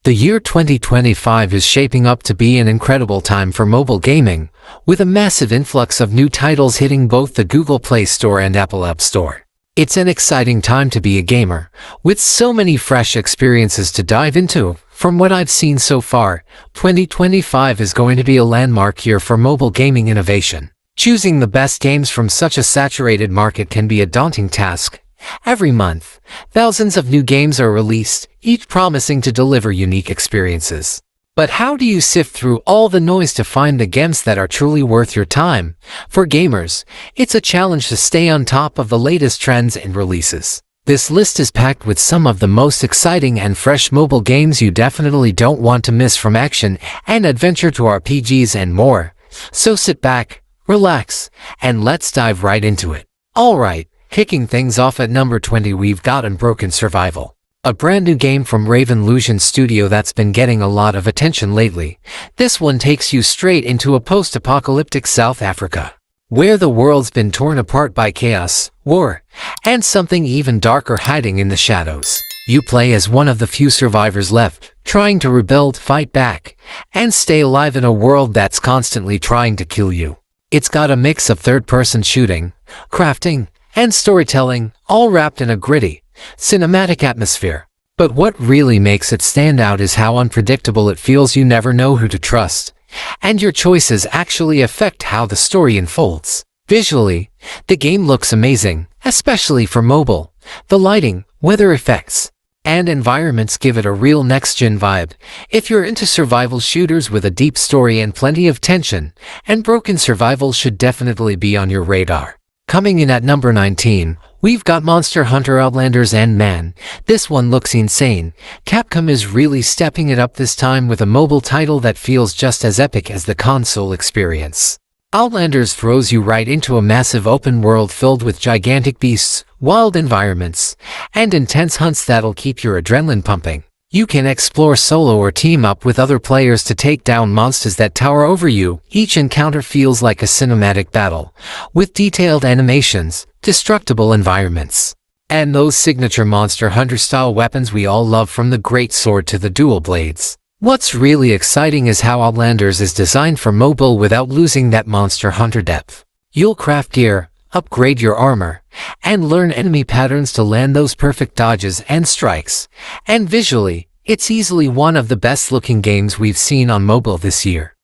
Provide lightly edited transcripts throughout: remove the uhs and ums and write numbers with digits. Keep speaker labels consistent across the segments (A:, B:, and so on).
A: The year 2025 is shaping up to be an incredible time for mobile gaming, with a massive influx of new titles hitting both the Google Play Store and Apple App Store. It's an exciting time to be a gamer, with so many fresh experiences to dive into. From what I've seen so far, 2025 is going to be a landmark year for mobile gaming innovation. Choosing the best games from such a saturated market can be a daunting task. Every month, thousands of new games are released, each promising to deliver unique experiences. But how do you sift through all the noise to find the games that are truly worth your time? For gamers, it's a challenge to stay on top of the latest trends and releases. This list is packed with some of the most exciting and fresh mobile games you definitely don't want to miss, from action and adventure to RPGs and more. So sit back, relax, and let's dive right into it. Alright. Kicking things off at number 20, we've got Unbroken Survival, a brand new game from Ravenlusion Studio that's been getting a lot of attention lately. This one takes you straight into a post-apocalyptic South Africa, where the world's been torn apart by chaos, war, and something even darker hiding in the shadows. You play as one of the few survivors left, trying to rebuild, fight back, and stay alive in a world that's constantly trying to kill you. It's got a mix of third-person shooting, crafting, and storytelling, all wrapped in a gritty, cinematic atmosphere. But what really makes it stand out is how unpredictable it feels. You never know who to trust, and your choices actually affect how the story unfolds. Visually, the game looks amazing, especially for mobile. The lighting, weather effects, and environments give it a real next-gen vibe. If you're into survival shooters with a deep story and plenty of tension, Unbroken Survival should definitely be on your radar. Coming in at number 19, we've got Monster Hunter Outlanders, and man, this one looks insane. Capcom is really stepping it up this time with a mobile title that feels just as epic as the console experience. Outlanders throws you right into a massive open world filled with gigantic beasts, wild environments, and intense hunts that'll keep your adrenaline pumping. You can explore solo or team up with other players to take down monsters that tower over you. Each encounter feels like a cinematic battle, with detailed animations, destructible environments, and those signature Monster Hunter-style weapons we all love, from the great sword to the dual blades. What's really exciting is how Outlanders is designed for mobile without losing that Monster Hunter depth. You'll craft gear, upgrade your armor, and learn enemy patterns to land those perfect dodges and strikes. And visually, it's easily one of the best-looking games we've seen on mobile this year.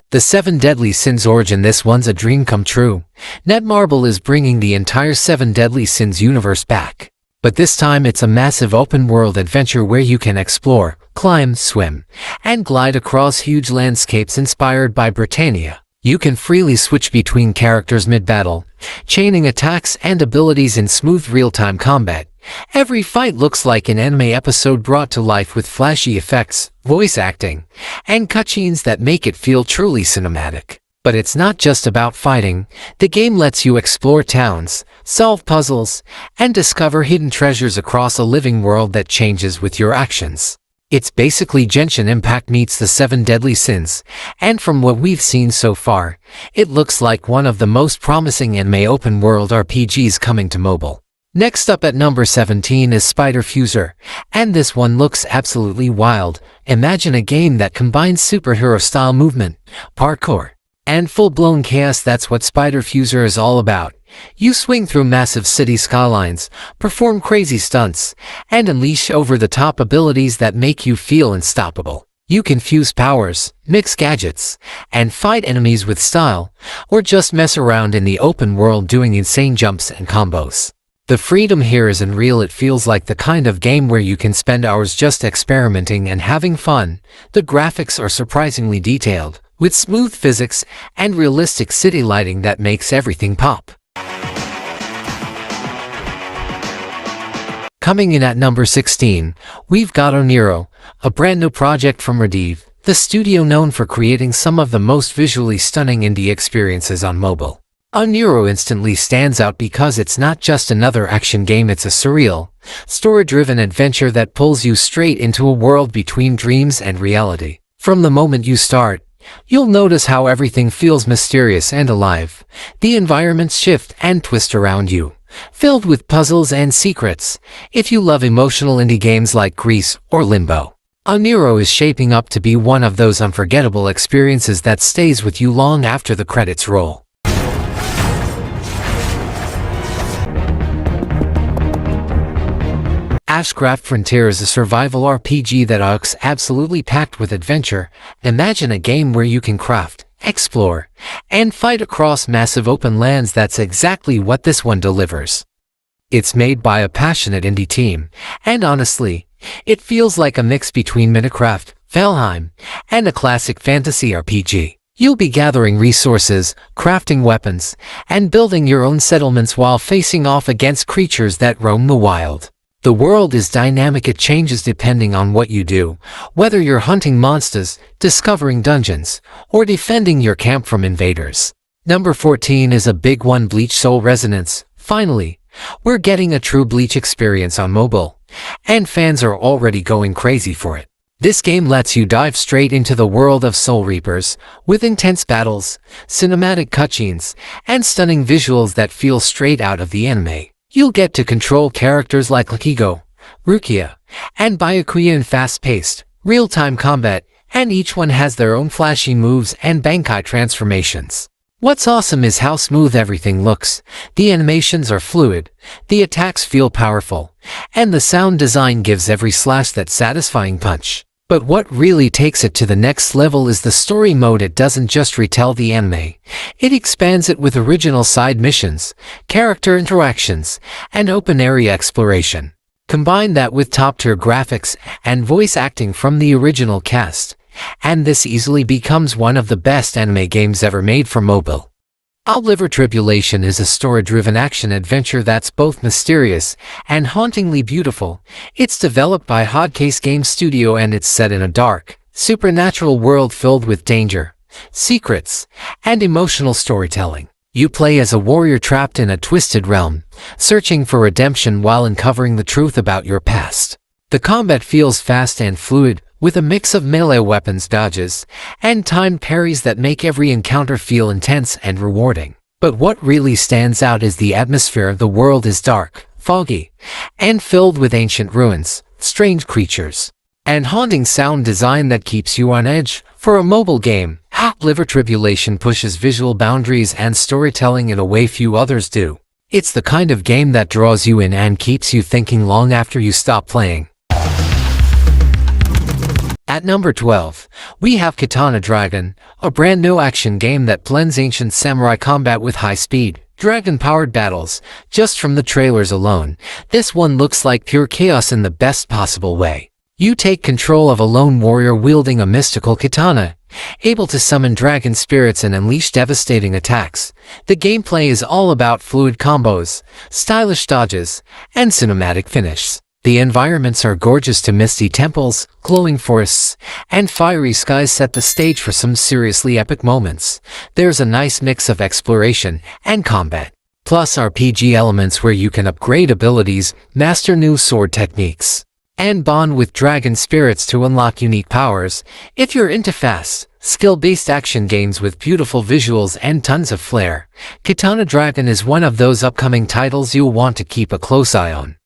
A: The 7 Deadly Sins Origin. This one's a dream come true. Netmarble is bringing the entire 7 Deadly Sins universe back. But this time it's a massive open-world adventure where you can explore, climb, swim, and glide across huge landscapes inspired by Britannia. You can freely switch between characters mid-battle, chaining attacks and abilities in smooth real-time combat. Every fight looks like an anime episode brought to life with flashy effects, voice acting, and cutscenes that make it feel truly cinematic. But it's not just about fighting. The game lets you explore towns, solve puzzles, and discover hidden treasures across a living world that changes with your actions. It's basically Genshin Impact meets the 7 Deadly Sins, and from what we've seen so far, it looks like one of the most promising anime open-world RPGs coming to mobile. Next up at number 17 is Spider Fuser, and this one looks absolutely wild. Imagine a game that combines superhero-style movement, parkour, and full-blown chaos. That's what Spider Fuser is all about. You swing through massive city skylines, perform crazy stunts, and unleash over-the-top abilities that make you feel unstoppable. You can fuse powers, mix gadgets, and fight enemies with style, or just mess around in the open world doing insane jumps and combos. The freedom here is unreal. It feels like the kind of game where you can spend hours just experimenting and having fun. The graphics are surprisingly detailed, with smooth physics and realistic city lighting that makes everything pop. Coming in at number 16, we've got Oniro, a brand new project from Redive, the studio known for creating some of the most visually stunning indie experiences on mobile. Oniro instantly stands out because it's not just another action game. It's a surreal, story-driven adventure that pulls you straight into a world between dreams and reality. From the moment you start, you'll notice how everything feels mysterious and alive. The environments shift and twist around you, filled with puzzles and secrets. If you love emotional indie games like Grease or Limbo, Oniro is shaping up to be one of those unforgettable experiences that stays with you long after the credits roll. AshCraft Frontier is a survival RPG that looks absolutely packed with adventure. Imagine a game where you can craft, explore, and fight across massive open lands. That's exactly what this one delivers. It's made by a passionate indie team, and honestly, it feels like a mix between Minecraft, Valheim, and a classic fantasy RPG. You'll be gathering resources, crafting weapons, and building your own settlements while facing off against creatures that roam the wild. The world is dynamic. It changes depending on what you do, whether you're hunting monsters, discovering dungeons, or defending your camp from invaders. Number 14 is a big one, BLEACH Soul Resonance. Finally, we're getting a true BLEACH experience on mobile, and fans are already going crazy for it. This game lets you dive straight into the world of Soul Reapers, with intense battles, cinematic cutscenes, and stunning visuals that feel straight out of the anime. You'll get to control characters like Lakigo, Rukia, and Byakuya in fast-paced, real-time combat, and each one has their own flashy moves and Bankai transformations. What's awesome is how smooth everything looks. The animations are fluid, the attacks feel powerful, and the sound design gives every slash that satisfying punch. But what really takes it to the next level is the story mode. It doesn't just retell the anime, it expands it with original side missions, character interactions, and open area exploration. Combine that with top-tier graphics and voice acting from the original cast, and this easily becomes one of the best anime games ever made for mobile. Outliver Tribulation is a story-driven action-adventure that's both mysterious and hauntingly beautiful. It's developed by Hotcase Game Studio and it's set in a dark, supernatural world filled with danger, secrets, and emotional storytelling. You play as a warrior trapped in a twisted realm, searching for redemption while uncovering the truth about your past. The combat feels fast and fluid, with a mix of melee weapons dodges and timed parries that make every encounter feel intense and rewarding. But what really stands out is the atmosphere. The world is dark, foggy, and filled with ancient ruins, strange creatures, and haunting sound design that keeps you on edge. For a mobile game, Outliver Tribulation pushes visual boundaries and storytelling in a way few others do. It's the kind of game that draws you in and keeps you thinking long after you stop playing. At number 12, we have Katana Dragon, a brand new action game that blends ancient samurai combat with high-speed, dragon-powered battles. Just from the trailers alone, this one looks like pure chaos in the best possible way. You take control of a lone warrior wielding a mystical katana, able to summon dragon spirits and unleash devastating attacks. The gameplay is all about fluid combos, stylish dodges, and cinematic finishes. The environments are gorgeous too. Misty temples, glowing forests, and fiery skies set the stage for some seriously epic moments. There's a nice mix of exploration and combat, plus RPG elements where you can upgrade abilities, master new sword techniques, and bond with dragon spirits to unlock unique powers. If you're into fast, skill-based action games with beautiful visuals and tons of flair, Katana Dragon is one of those upcoming titles you'll want to keep a close eye on.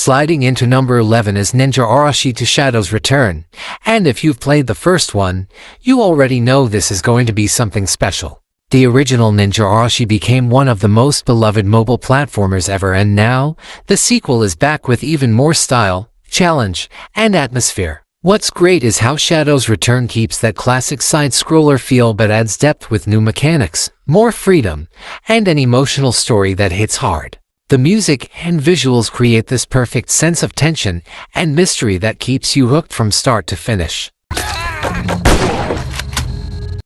A: Sliding into number 11 is Ninja Arashi to Shadow's Return, and if you've played the first one, you already know this is going to be something special. The original Ninja Arashi became one of the most beloved mobile platformers ever, and now, the sequel is back with even more style, challenge, and atmosphere. What's great is how Shadow's Return keeps that classic side-scroller feel but adds depth with new mechanics, more freedom, and an emotional story that hits hard. The music and visuals create this perfect sense of tension and mystery that keeps you hooked from start to finish.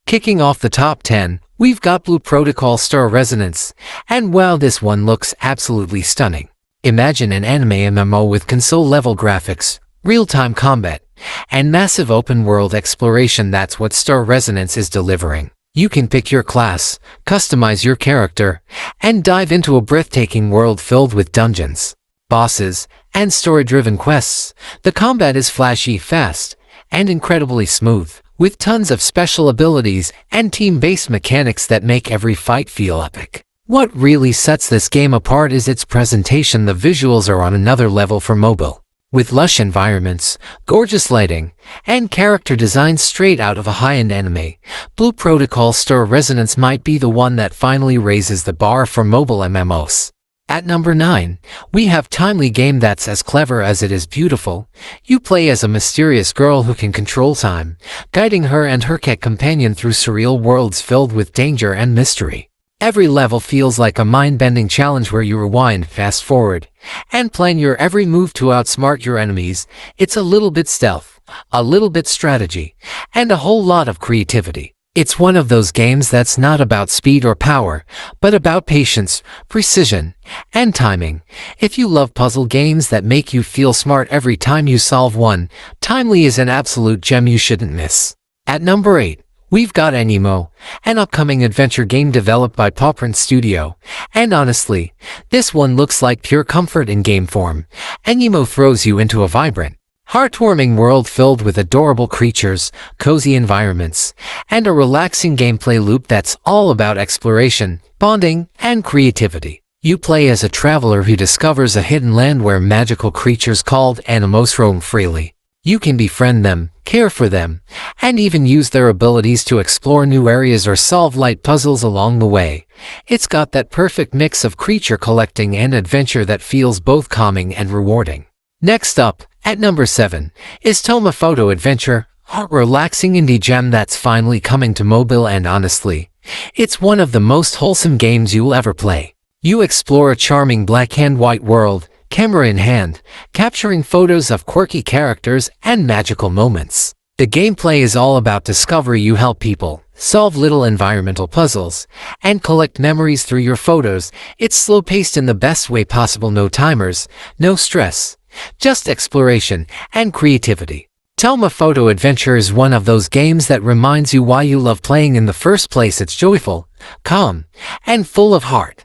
A: Kicking off the top 10, we've got Blue Protocol Star Resonance, and wow, this one looks absolutely stunning. Imagine an anime MMO with console-level graphics, real-time combat, and massive open-world exploration. That's what Star Resonance is delivering. You can pick your class, customize your character, and dive into a breathtaking world filled with dungeons, bosses, and story-driven quests. The combat is flashy, fast, and incredibly smooth, with tons of special abilities and team-based mechanics that make every fight feel epic. What really sets this game apart is its presentation. The visuals are on another level for mobile, with lush environments, gorgeous lighting, and character designs straight out of a high-end anime. Blue Protocol Star Resonance might be the one that finally raises the bar for mobile MMOs. At number 9, we have Timelie, game that's as clever as it is beautiful. You play as a mysterious girl who can control time, guiding her and her cat companion through surreal worlds filled with danger and mystery. Every level feels like a mind-bending challenge where you rewind, fast forward, and plan your every move to outsmart your enemies. It's a little bit stealth, a little bit strategy, and a whole lot of creativity. It's one of those games that's not about speed or power, but about patience, precision, and timing. If you love puzzle games that make you feel smart every time you solve one, Timelie is an absolute gem you shouldn't miss. At number 8, we've got Aniimo, an upcoming adventure game developed by Pawprint Studio. And honestly, this one looks like pure comfort in game form. Aniimo throws you into a vibrant, heartwarming world filled with adorable creatures, cozy environments, and a relaxing gameplay loop that's all about exploration, bonding, and creativity. You play as a traveler who discovers a hidden land where magical creatures called Animos roam freely. You can befriend them, care for them, and even use their abilities to explore new areas or solve light puzzles along the way. It's got that perfect mix of creature collecting and adventure that feels both calming and rewarding. Next up, at number 7, is TOEM Photo Adventure, a relaxing indie gem that's finally coming to mobile, and honestly, it's one of the most wholesome games you'll ever play. You explore a charming black and white world, camera in hand, capturing photos of quirky characters and magical moments. The gameplay is all about discovery. You help people, solve little environmental puzzles, and collect memories through your photos. It's slow-paced in the best way possible. No timers, no stress, just exploration and creativity. TOEM Photo Adventure is one of those games that reminds you why you love playing in the first place. It's joyful, calm, and full of heart.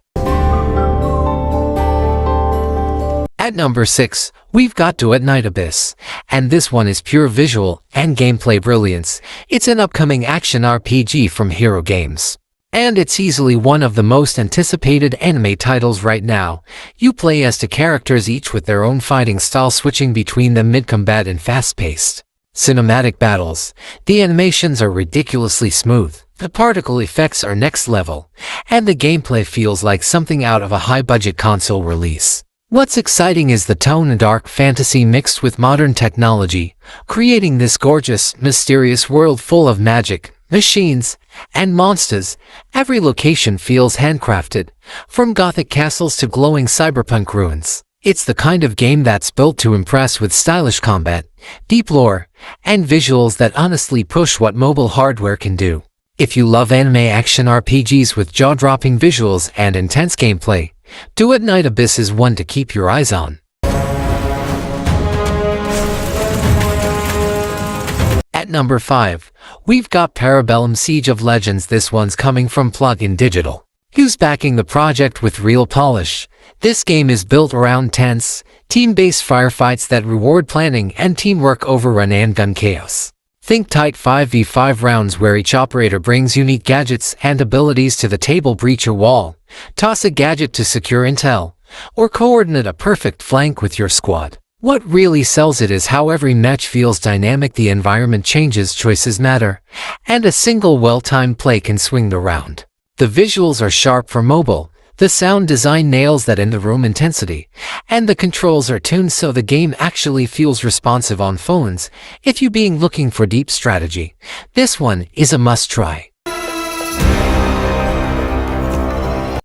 A: At number 6, we've got Duet Night Abyss, and this one is pure visual and gameplay brilliance. It's an upcoming action RPG from Hero Games, and it's easily one of the most anticipated anime titles right now. You play as 2 characters, each with their own fighting style, switching between them mid-combat and fast-paced cinematic battles. The animations are ridiculously smooth, the particle effects are next level, and the gameplay feels like something out of a high-budget console release. What's exciting is the tone and dark fantasy mixed with modern technology, creating this gorgeous, mysterious world full of magic, machines, and monsters. Every location feels handcrafted, from gothic castles to glowing cyberpunk ruins. It's the kind of game that's built to impress with stylish combat, deep lore, and visuals that honestly push what mobile hardware can do. If you love anime action RPGs with jaw-dropping visuals and intense gameplay, Duet Night Abyss is one to keep your eyes on. At number 5, we've got Parabellum Siege of Legends. This one's coming from Plug-in Digital, who's backing the project with real polish. This game is built around tense, team-based firefights that reward planning and teamwork over run and gun chaos. Think tight 5v5 rounds where each operator brings unique gadgets and abilities to the table. Breach a wall, toss a gadget to secure intel, or coordinate a perfect flank with your squad. What really sells it is how every match feels dynamic. The environment changes, choices matter, and a single well-timed play can swing the round. The visuals are sharp for mobile, the sound design nails that in-the-room intensity, and the controls are tuned so the game actually feels responsive on phones. If you're looking for deep strategy, this one is a must-try.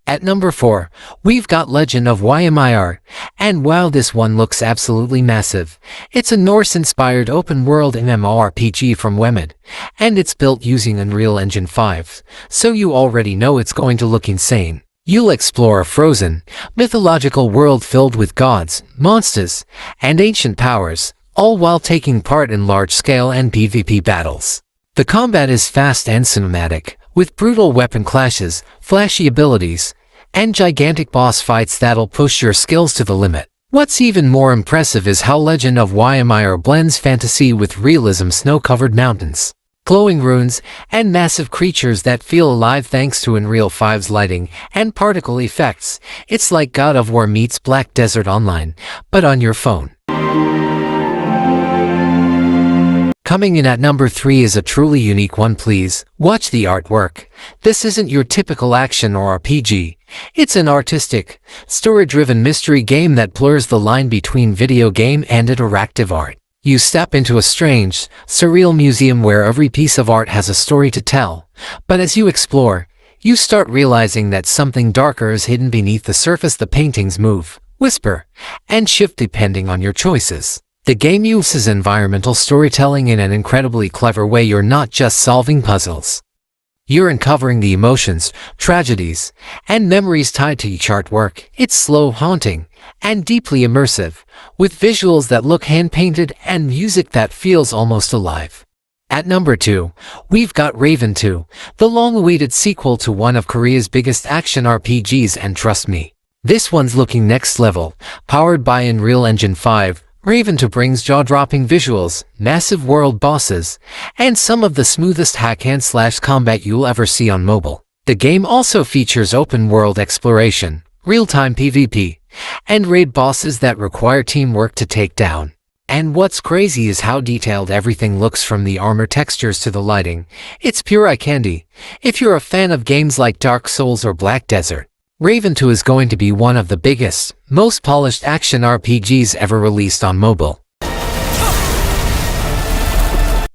A: At number 4, we've got Legend of YMIR, and wow, this one looks absolutely massive. It's a Norse-inspired open-world MMORPG from YMIR, and it's built using Unreal Engine 5, so you already know it's going to look insane. You'll explore a frozen, mythological world filled with gods, monsters, and ancient powers, all while taking part in large-scale and PvP battles. The combat is fast and cinematic, with brutal weapon clashes, flashy abilities, and gigantic boss fights that'll push your skills to the limit. What's even more impressive is how Legend of YMIR blends fantasy with realism: snow-covered mountains, glowing ruins, and massive creatures that feel alive thanks to Unreal 5's lighting and particle effects. It's like God of War meets Black Desert Online, but on your phone. Coming in at number 3 is a truly unique one. Please watch the artwork. This isn't your typical action or RPG. It's an artistic, story-driven mystery game that blurs the line between video game and interactive art. You step into a strange, surreal museum where every piece of art has a story to tell. But as you explore, you start realizing that something darker is hidden beneath the surface. The paintings move, whisper, and shift depending on your choices. The game uses environmental storytelling in an incredibly clever way. You're not just solving puzzles. You're uncovering the emotions, tragedies, and memories tied to each artwork. It's slow, haunting, and deeply immersive, with visuals that look hand-painted and music that feels almost alive. At number 2, we've got Raven 2, the long-awaited sequel to one of Korea's biggest action RPGs, and trust me, this one's looking next level. Powered by Unreal Engine 5, Raven 2 brings jaw-dropping visuals, massive world bosses, and some of the smoothest hack-and-slash combat you'll ever see on mobile. The game also features open-world exploration, real-time PvP, and raid bosses that require teamwork to take down. And what's crazy is how detailed everything looks, from the armor textures to the lighting. It's pure eye candy. If you're a fan of games like Dark Souls or Black Desert, Raven 2 is going to be one of the biggest, most polished action RPGs ever released on mobile.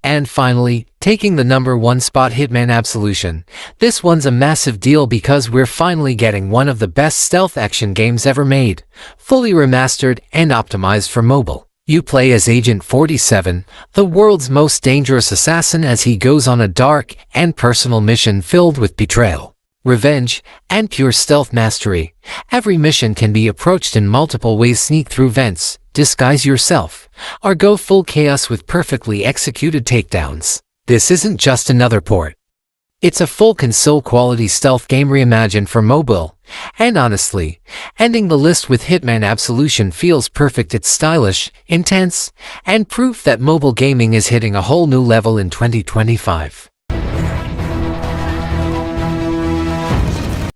A: And finally, taking the number 1 spot, Hitman Absolution. This one's a massive deal because we're finally getting one of the best stealth action games ever made, fully remastered and optimized for mobile. You play as Agent 47, the world's most dangerous assassin, as he goes on a dark and personal mission filled with betrayal, revenge, and pure stealth mastery. Every mission can be approached in multiple ways: sneak through vents, disguise yourself, or go full chaos with perfectly executed takedowns. This isn't just another port. It's a full console-quality stealth game reimagined for mobile. And honestly, ending the list with Hitman Absolution feels perfect. It's stylish, intense, and proof that mobile gaming is hitting a whole new level in 2025.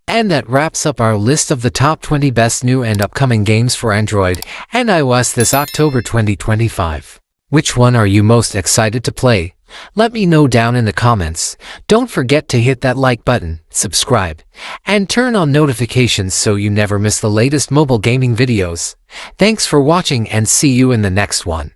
A: And that wraps up our list of the top 20 best new and upcoming games for Android and iOS this October 2025. Which one are you most excited to play? Let me know down in the comments. Don't forget to hit that like button, subscribe, and turn on notifications so you never miss the latest mobile gaming videos. Thanks for watching, and see you in the next one.